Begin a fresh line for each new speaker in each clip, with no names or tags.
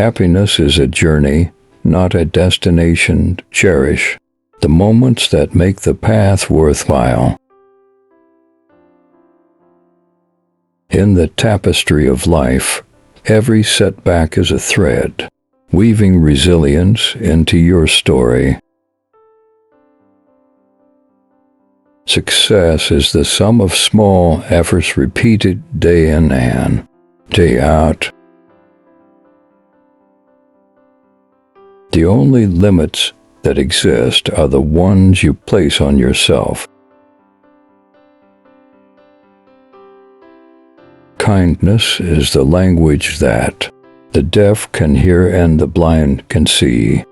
Happiness is a journey, not a destination. Cherish the moments that make the path worthwhile. In the tapestry of life, every setback is a thread, weaving resilience into your story. Success is the sum of small efforts repeated day in and day out. The only limits that exist are the ones you place on yourself. Kindness is the language that the deaf can hear and the blind can see.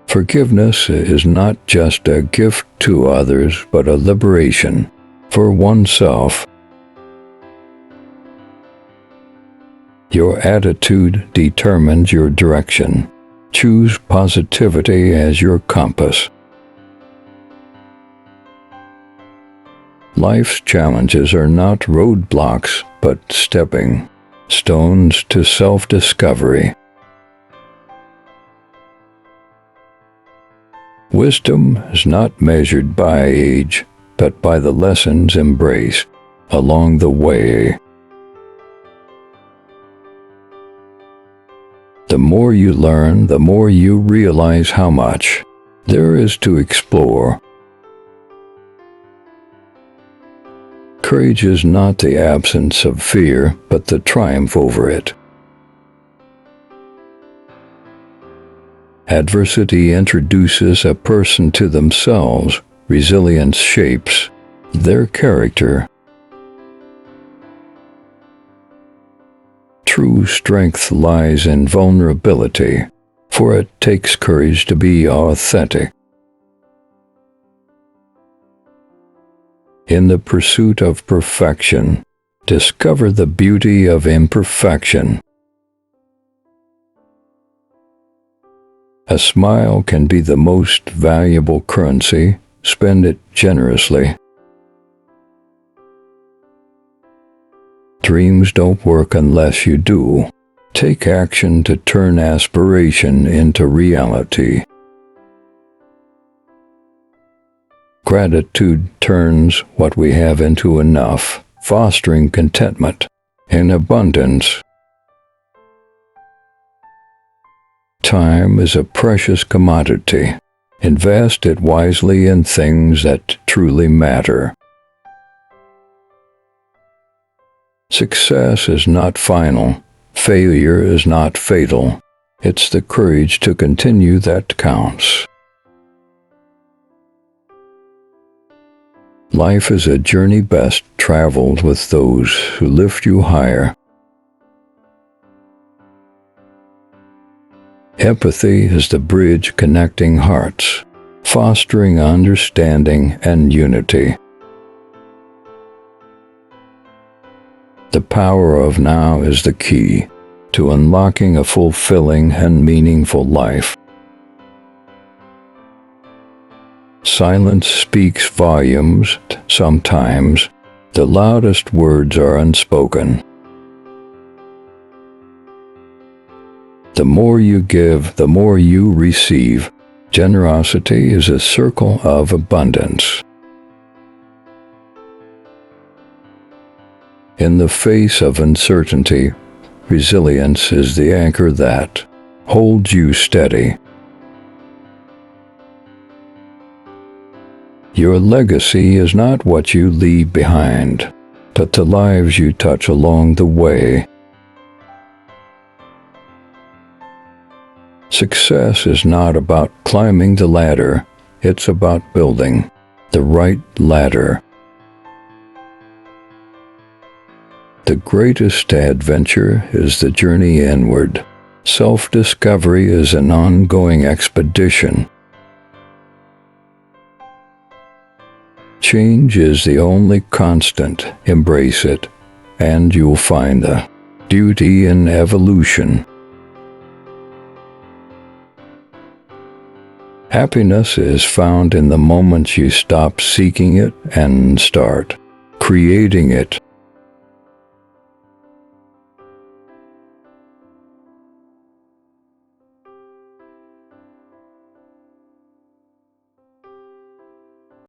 Forgiveness is not just a gift to others, but a liberation for oneself. Your attitude determines your direction. Choose positivity as your compass. Life's challenges are not roadblocks, but stepping stones to self-discovery. Wisdom is not measured by age, but by the lessons embraced along the way. The more you learn, the more you realize how much there is to explore. Courage is not the absence of fear, but the triumph over it. Adversity introduces a person to themselves. Resilience shapes their character. True strength lies in vulnerability, for it takes courage to be authentic. In the pursuit of perfection, discover the beauty of imperfection. A smile can be the most valuable currency. Spend it generously. Dreams don't work unless you do. Take action to turn aspiration into reality. Gratitude turns what we have into enough, fostering contentment and abundance. Time is a precious commodity. Invest it wisely in things that truly matter. Success is not final. Failure is not fatal. It's the courage to continue that counts. Life is a journey best traveled with those who lift you higher. Empathy is the bridge connecting hearts, fostering understanding and unity. The power of now is the key to unlocking a fulfilling and meaningful life. Silence speaks volumes. Sometimes the loudest words are unspoken. The more you give, the more you receive. Generosity is a circle of abundance. In the face of uncertainty, resilience is the anchor that holds you steady. Your legacy is not what you leave behind, but the lives you touch along the way. Success is not about climbing the ladder, it's about building the right ladder. The greatest adventure is the journey inward. Self-discovery is an ongoing expedition. Change is the only constant. Embrace it, and you'll find the beauty in evolution. Happiness is found in the moments you stop seeking it and start creating it.